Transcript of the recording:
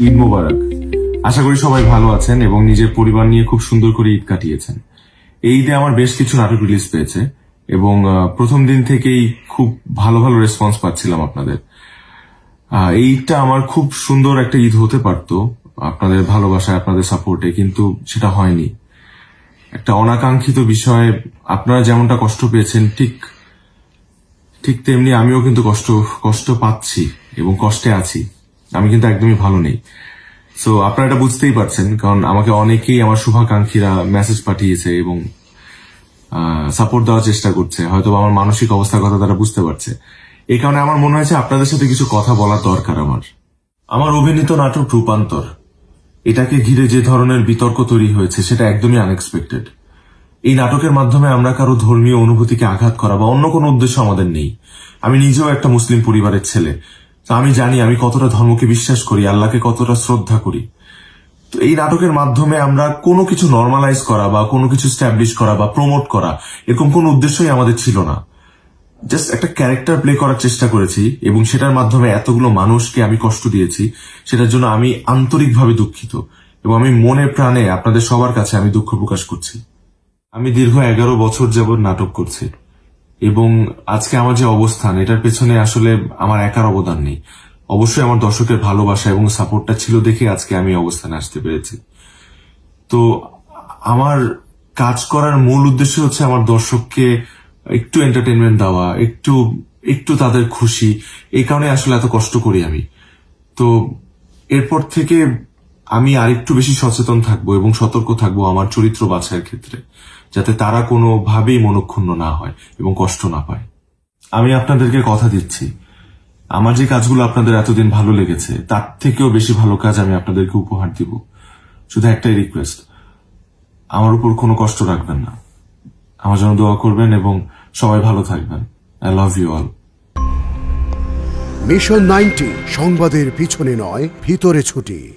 ঈদ মোবারক। আশা করি সবাই ভালো আছেন এবং নিজের পরিবার নিয়ে খুব সুন্দর করে ঈদ কাটিয়েছেন। এই ঈদে আমার বেশ কিছু নাটক রিলিজ পেয়েছে এবং প্রথম দিন থেকেই খুব ভালো ভালো রেসপন্স পাচ্ছিলাম আপনাদের। এই ঈদটা আমার খুব সুন্দর একটা ঈদ হতে পারতো আপনাদের ভালোবাসায়, আপনাদের সাপোর্টে, কিন্তু সেটা হয়নি। একটা অনাকাঙ্ক্ষিত বিষয়ে আপনারা যেমনটা কষ্ট পেয়েছেন ঠিক তেমনি আমিও কিন্তু কষ্ট পাচ্ছি এবং কষ্টে আছি। আমি কিন্তু একদমই ভালো নেই। সো আপনারা এটা বুঝতেই পারছেন, কারণ আমাকে অনেকেই আমার শুভাকাঙ্ক্ষীরা মেসেজ পাঠিয়েছে এবং সাপোর্ট দেওয়ার চেষ্টা করছে। হয়তো আমার মানসিক অবস্থার কথা তারা বুঝতে পারছে। এই কারণে আমার মনে হয়েছে আপনাদের সাথে কিছু কথা বলার দরকার। আমার অভিনীত নাটক রূপান্তর, এটাকে ঘিরে যে ধরনের বিতর্ক তৈরি হয়েছে সেটা একদমই আনএক্সপেক্টেড। এই নাটকের মাধ্যমে আমরা কারো ধর্মীয় অনুভূতিকে আঘাত করা বা অন্য কোনো উদ্দেশ্য আমাদের নেই। আমি নিজেও একটা মুসলিম পরিবারের ছেলে, তো আমি জানি আমি কতটা ধর্মকে বিশ্বাস করি, আল্লাহকে কতটা শ্রদ্ধা করি। তো এই নাটকের মাধ্যমে আমরা কোনো কিছু নর্মালাইজ করা বা কোনো কিছু স্ট্যাবলিশ করা বা প্রমোট করা, এরকম কোনো উদ্দেশ্যই আমাদের ছিল না। জাস্ট একটা ক্যারেক্টার প্লে করার চেষ্টা করেছি এবং সেটার মাধ্যমে এতগুলো মানুষকে আমি কষ্ট দিয়েছি, সেটার জন্য আমি আন্তরিকভাবে দুঃখিত এবং আমি মনে প্রাণে আপনাদের সবার কাছে আমি দুঃখ প্রকাশ করছি। আমি দীর্ঘ 11 বছর যাবৎ নাটক করছি এবং আজকে আমার যে অবস্থান, এটার পেছনে আসলে আমার একার অবদান নেই। অবশ্যই আমার দর্শকের ভালোবাসা এবং সাপোর্টটা ছিল দেখে আজকে আমি অবস্থানে আসতে পেরেছি। তো আমার কাজ করার মূল উদ্দেশ্য হচ্ছে আমার দর্শককে একটু এন্টারটেনমেন্ট দেওয়া, একটু তাদের খুশি। এই কারণে আসলে এত কষ্ট করি আমি। তো এরপর থেকে আমি আরেকটু বেশি সচেতন থাকবো এবং সতর্ক থাকবো আমার চরিত্র বাছাইয়ের ক্ষেত্রে, যাতে তারা কোনোভাবেই মনক্ষুণ্ণ না হয় এবং কষ্ট না পায়। আমি আপনাদেরকে কথা দিচ্ছি, আমার যে কাজগুলো আপনাদের এতদিন ভালো লেগেছে তার থেকেও বেশি ভালো কাজ আমি আপনাদেরকে উপহার দিব। শুধু একটাই রিকোয়েস্ট, আমার উপর কোনো কষ্ট রাখবেন না। আমার জন্য দোয়া করবেন এবং সবাই ভালো থাকবেন। I love you all. Mission 90 সংবাদের পিছনে নয়, ভিতরে ছুটি।